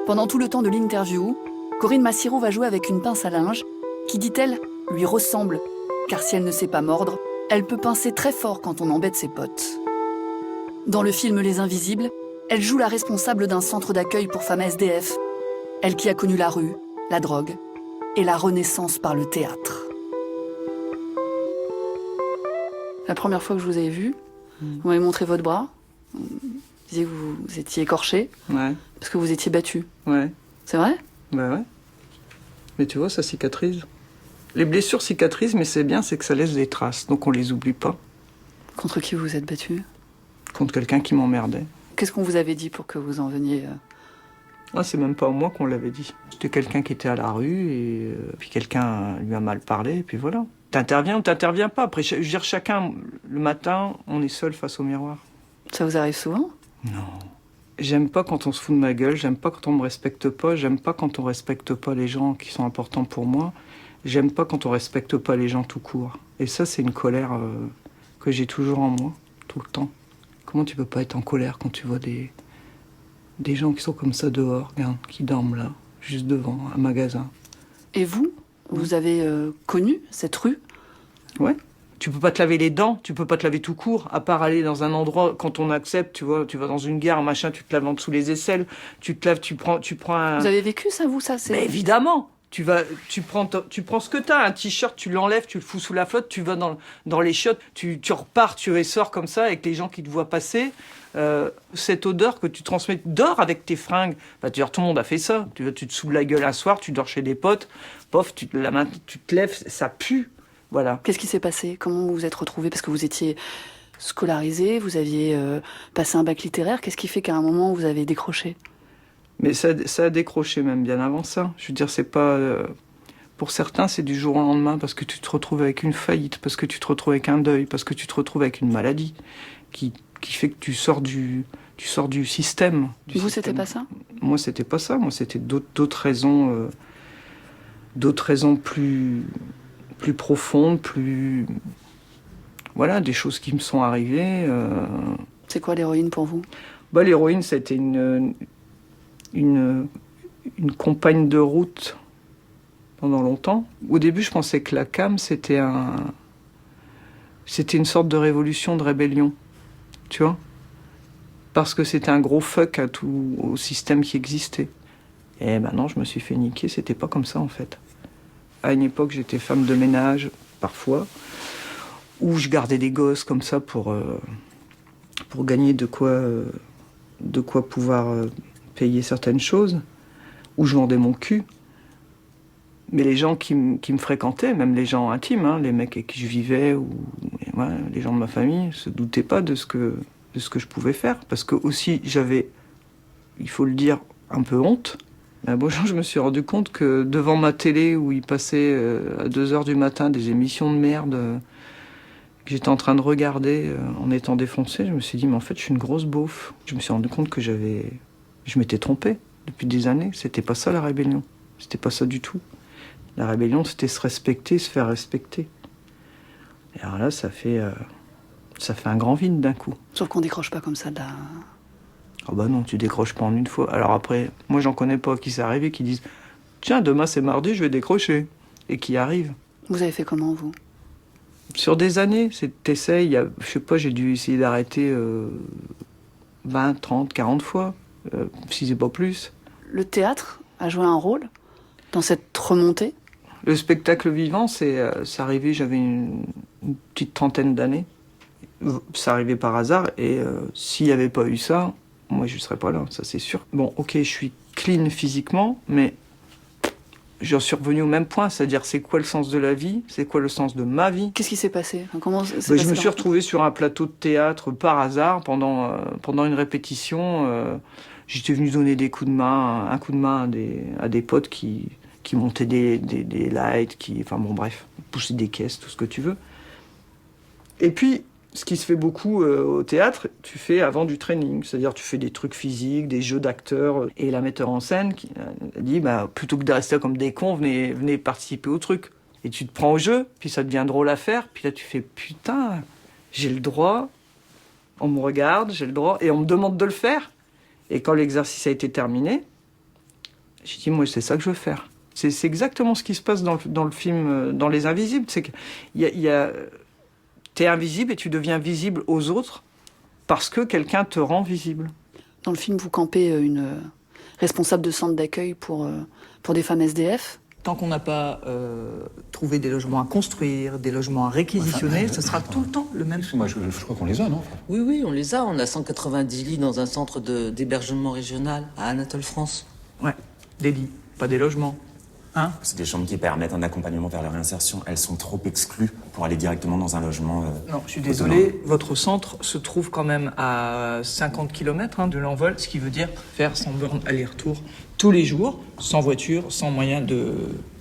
Pendant tout le temps de l'interview, Corinne Massirow va jouer avec une pince à linge qui, dit-elle, lui ressemble, car si elle ne sait pas mordre, elle peut pincer très fort quand on embête ses potes. Dans le film Les Invisibles, elle joue la responsable d'un centre d'accueil pour femmes SDF, elle qui a connu la rue, la drogue et la renaissance par le théâtre. La première fois que je vous avais vu, vous m'avez montré votre bras. Vous disiez que vous étiez écorché. Ouais. Parce que vous étiez battu. Ouais. C'est vrai? Bah ouais. Mais tu vois, ça cicatrise. Les blessures cicatrisent, mais c'est bien, c'est que ça laisse des traces. Donc on les oublie pas. Contre qui vous vous êtes battu? Contre quelqu'un qui m'emmerdait. Qu'est-ce qu'on vous avait dit pour que vous en veniez Ah, c'est même pas moi qu'on l'avait dit. C'était quelqu'un qui était à la rue, et puis quelqu'un lui a mal parlé, et puis voilà. T'interviens ou t'interviens pas. Après, je veux dire, chacun, le matin, on est seul face au miroir. Ça vous arrive souvent? Non. J'aime pas quand on se fout de ma gueule, j'aime pas quand on me respecte pas, j'aime pas quand on respecte pas les gens qui sont importants pour moi, j'aime pas quand on respecte pas les gens tout court. Et ça, c'est une colère que j'ai toujours en moi, tout le temps. Comment tu peux pas être en colère quand tu vois des gens qui sont comme ça dehors, regarde, qui dorment là, juste devant un magasin? Et vous avez connu cette rue? Ouais. Tu peux pas te laver les dents, tu peux pas te laver tout court, à part aller dans un endroit, quand on accepte, tu vois, tu vas dans une gare, machin, tu te laves en dessous les aisselles, tu te laves, tu prends un... Vous avez vécu ça, vous, ça? Mais évidemment! Tu prends ce que t'as, un t-shirt, tu l'enlèves, tu le fous sous la flotte, tu vas dans les chiottes, tu repars, tu ressors comme ça, avec les gens qui te voient passer. Cette odeur que tu transmets, dors avec tes fringues. Bah, tu vois, tout le monde a fait ça. Tu te saoules la gueule un soir, tu dors chez des potes, pof, tu te lèves, ça pue. Voilà. Qu'est-ce qui s'est passé? Comment vous vous êtes retrouvés? Parce que vous étiez scolarisé, vous aviez passé un bac littéraire. Qu'est-ce qui fait qu'à un moment, vous avez décroché? Mais ça a décroché même bien avant ça. Je veux dire, c'est pas... pour certains, c'est du jour au lendemain, parce que tu te retrouves avec une faillite, parce que tu te retrouves avec un deuil, parce que tu te retrouves avec une maladie qui fait que tu sors du système. Vous, c'était pas ça? Moi, c'était pas ça. Moi, c'était d'autres raisons plus profondes, voilà, des choses qui me sont arrivées. C'est quoi l'héroïne pour vous? Bah, l'héroïne, ça a été une compagne de route pendant longtemps. Au début, je pensais que la cam, c'était une sorte de révolution, de rébellion, tu vois, parce que c'était un gros fuck au système qui existait. Et maintenant, je me suis fait niquer. C'était pas comme ça, en fait. À une époque, j'étais femme de ménage, parfois, où je gardais des gosses comme ça pour gagner de quoi pouvoir payer certaines choses, où je vendais mon cul. Mais les gens qui me fréquentaient, même les gens intimes, hein, les mecs avec qui je vivais, les gens de ma famille, se doutaient pas de ce que je pouvais faire. Parce que aussi, j'avais, il faut le dire, un peu honte. À Beauchamp, je me suis rendu compte que devant ma télé, où il passait à 2h du matin des émissions de merde que j'étais en train de regarder en étant défoncé, je me suis dit, mais en fait, je suis une grosse beauf. Je me suis rendu compte que je m'étais trompé depuis des années. C'était pas ça, la rébellion. C'était pas ça du tout. La rébellion, c'était se respecter, se faire respecter. Et alors là, ça fait un grand vide d'un coup. Sauf qu'on décroche pas comme ça de la... Ah bah non, tu décroches pas en une fois. Alors après, moi j'en connais pas qui s'est arrivé, qui disent « Tiens, demain c'est mardi, je vais décrocher ». Et qui arrivent. Vous avez fait comment, vous? Sur des années, t'essayes, je sais pas, j'ai dû essayer d'arrêter 20, 30, 40 fois, si c'est pas plus. Le théâtre a joué un rôle dans cette remontée? Le spectacle vivant, c'est arrivé, j'avais une petite trentaine d'années. Ça arrivait par hasard, et s'il n'y avait pas eu ça, moi je ne serais pas là, ça c'est sûr. Bon, ok, je suis clean physiquement, mais j'en suis revenu au même point, c'est-à-dire c'est quoi le sens de la vie, c'est quoi le sens de ma vie. Qu'est-ce qui s'est passé? Comment s'est Je passé me suis retrouvé sur un plateau de théâtre par hasard pendant une répétition. J'étais venu donner un coup de main à des potes qui montaient des lights, enfin bon bref, poussaient des caisses, tout ce que tu veux. Et puis, ce qui se fait beaucoup au théâtre, tu fais avant du training, c'est-à-dire tu fais des trucs physiques, des jeux d'acteurs, et la metteur en scène qui a dit plutôt que de rester comme des cons, venez participer au truc. Et tu te prends au jeu, puis ça devient drôle à faire, puis là tu fais putain, j'ai le droit, on me regarde, j'ai le droit, et on me demande de le faire. Et quand l'exercice a été terminé, J'ai dit, moi, c'est ça que je veux faire. C'est exactement ce qui se passe dans le film, dans Les Invisibles. C'est que t'es invisible et tu deviens visible aux autres parce que quelqu'un te rend visible. Dans le film, vous campez une responsable de centre d'accueil pour des femmes SDF. Tant qu'on n'a pas trouvé des logements à construire, des logements à réquisitionner, ce sera tout le temps le même. Moi, je crois qu'on les a, non? Oui, on les a. On a 190 lits dans un centre d'hébergement régional à Anatole France. Ouais, des lits, pas des logements. Hein? C'est des chambres qui permettent un accompagnement vers la réinsertion. Elles sont trop exclues pour aller directement dans un logement. Non, je suis désolé, votre centre se trouve quand même à 50 km de l'envol, ce qui veut dire faire 100 bornes aller-retour tous les jours, sans voiture, sans moyen de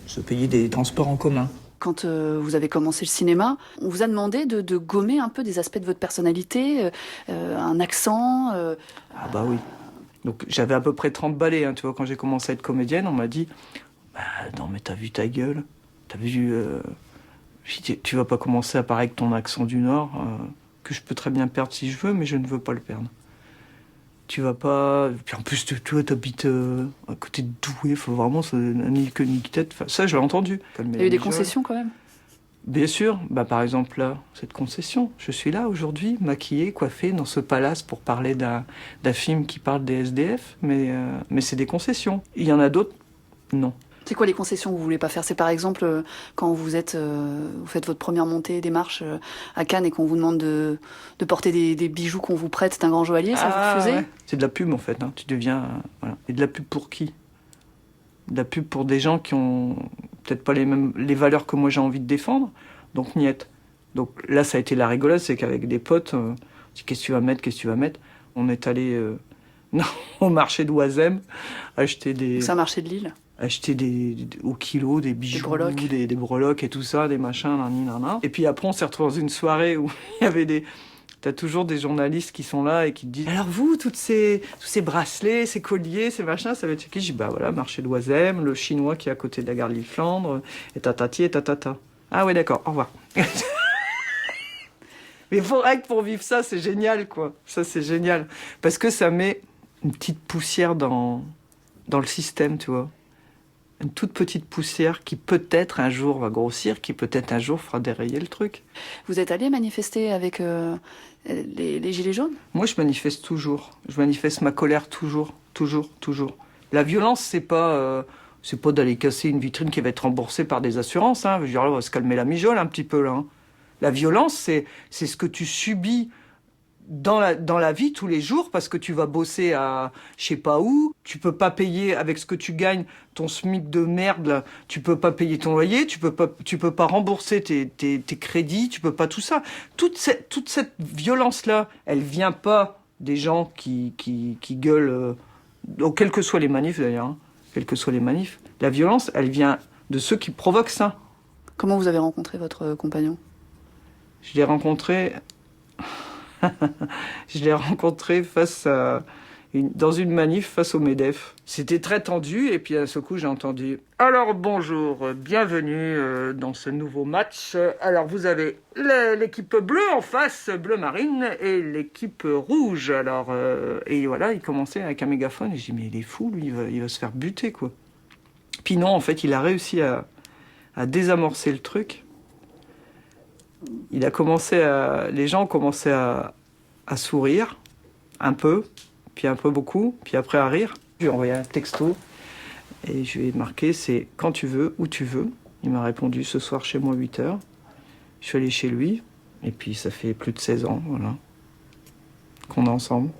se payer des transports en commun. Quand vous avez commencé le cinéma, on vous a demandé de gommer un peu des aspects de votre personnalité, un accent. Ah bah oui. Donc j'avais à peu près 30 balais, tu vois, quand j'ai commencé à être comédienne, on m'a dit non mais t'as vu ta gueule, t'as vu... tu vas pas commencer à parler avec ton accent du Nord, que je peux très bien perdre si je veux, mais je ne veux pas le perdre. Tu vas pas... Puis en plus, toi, t'habites à côté de Douai, faut vraiment ni queue ni tête. Enfin, ça, je l'ai entendu. Il y a eu des concessions quand même? Bien sûr. Par exemple, là, cette concession. Je suis là aujourd'hui, maquillée, coiffée, dans ce palace pour parler d'un film qui parle des SDF, mais c'est des concessions. Il y en a d'autres, non. C'est quoi les concessions que vous voulez pas faire? C'est par exemple quand vous faites votre première montée des marches à Cannes et qu'on vous demande de porter des bijoux qu'on vous prête, c'est un grand joaillier, ça vous faisait? Ouais. C'est de la pub en fait, tu deviens... voilà. Et de la pub pour qui? De la pub pour des gens qui ont peut-être pas les valeurs que moi j'ai envie de défendre, donc niette. Donc là ça a été la rigolade, c'est qu'avec des potes, on dit qu'est-ce que tu vas mettre? On est allé au marché d'Oisem acheter des... C'est un marché de Lille? Acheter au kilo des bijoux, des breloques et tout ça, des machins, nanana. Et puis après, on s'est retrouvés dans une soirée où il y avait t'as toujours des journalistes qui sont là et qui te disent « Alors vous, tous ces bracelets, ces colliers, ces machins, ça va être qui ?» Je dis « voilà, marché d'Oisem, le chinois qui est à côté de la gare Lille-Flandre, et tatati et tatata. » Ah ouais, d'accord, au revoir. Mais pour vivre ça, c'est génial, quoi. Ça, c'est génial. Parce que ça met une petite poussière dans le système, tu vois. Une toute petite poussière qui peut-être un jour va grossir, qui peut-être un jour fera dérailler le truc. Vous êtes allé manifester avec les Gilets jaunes? Moi, je manifeste toujours. Je manifeste ma colère toujours. La violence, c'est pas d'aller casser une vitrine qui va être remboursée par des assurances. Je veux dire, là, on va se calmer la mijaule un petit peu, là. La violence, c'est ce que tu subis dans la vie tous les jours parce que tu vas bosser à je sais pas où, tu peux pas payer avec ce que tu gagnes ton SMIC de merde là, tu peux pas payer ton loyer, tu peux pas rembourser tes crédits, tu peux pas tout ça. Toute cette violence là, elle vient pas des gens qui gueulent quelles que soient les manifs d'ailleurs, quelles que soient les manifs. La violence, elle vient de ceux qui provoquent ça. Comment vous avez rencontré votre compagnon? Je l'ai rencontré dans une manif face au MEDEF. C'était très tendu et puis à ce coup j'ai entendu « Alors bonjour, bienvenue dans ce nouveau match. Alors vous avez l'équipe bleue en face, bleu marine, et l'équipe rouge. » Alors, et voilà, il commençait avec un mégaphone et j'ai dit « Mais il est fou, lui, il va se faire buter, quoi. » Puis non, en fait, il a réussi à désamorcer le truc. Les gens ont commencé à sourire, un peu, puis un peu beaucoup, puis après à rire. Je lui ai envoyé un texto et je lui ai marqué, c'est quand tu veux, où tu veux. Il m'a répondu ce soir chez moi 8h. Je suis allé chez lui, et puis ça fait plus de 16 ans, voilà, qu'on est ensemble.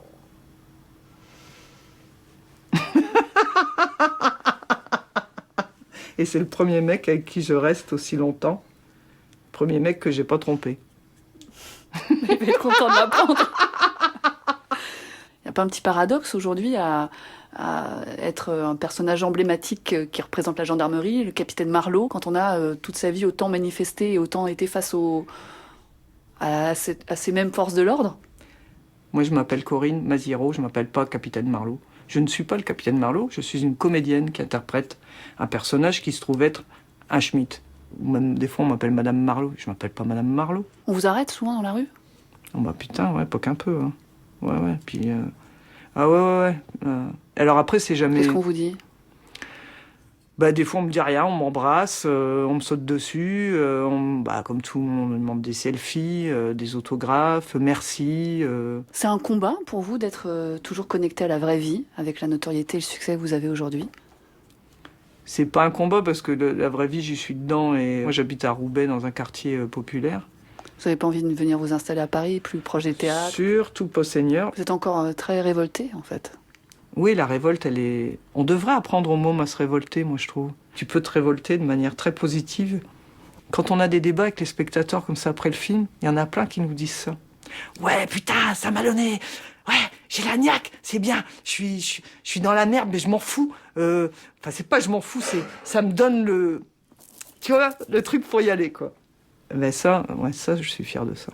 Et c'est le premier mec avec qui je reste aussi longtemps. Premier mec que j'ai pas trompé. Il va être content de l'apprendre. Il n'y a pas un petit paradoxe aujourd'hui à être un personnage emblématique qui représente la gendarmerie, le capitaine Marleau, quand on a toute sa vie autant manifesté et autant été face à ces mêmes forces de l'ordre? Moi, je m'appelle Corinne Maziero, je m'appelle pas capitaine Marleau. Je ne suis pas le capitaine Marleau, je suis une comédienne qui interprète un personnage qui se trouve être un Schmitt. Ou même des fois, on m'appelle Madame Marleau. Je m'appelle pas Madame Marleau. On vous arrête souvent dans la rue? Oh bah putain, ouais, pas qu'un peu. Hein. Ouais, puis... Ah ouais. Alors après, c'est jamais... Qu'est-ce qu'on vous dit? Bah, des fois, on me dit rien, on m'embrasse, on me saute dessus, comme tout le monde, on me demande des selfies, des autographes, merci. C'est un combat pour vous d'être toujours connecté à la vraie vie, avec la notoriété et le succès que vous avez aujourd'hui? C'est pas un combat parce que la vraie vie, j'y suis dedans et moi, j'habite à Roubaix, dans un quartier populaire. Vous n'avez pas envie de venir vous installer à Paris, plus proche des théâtres? Surtout pas Seigneur. Vous êtes encore très révolté, en fait. Oui, la révolte, elle est... On devrait apprendre aux mômes à se révolter, moi, je trouve. Tu peux te révolter de manière très positive. Quand on a des débats avec les spectateurs comme ça après le film, il y en a plein qui nous disent ça. Ouais, putain, ça m'a donné. Ouais, j'ai la niaque, c'est bien. Je suis dans la merde, mais je m'en fous. Enfin, c'est pas je m'en fous, ça me donne le... Tu vois, le truc pour y aller, quoi. Mais ça, je suis fier de ça.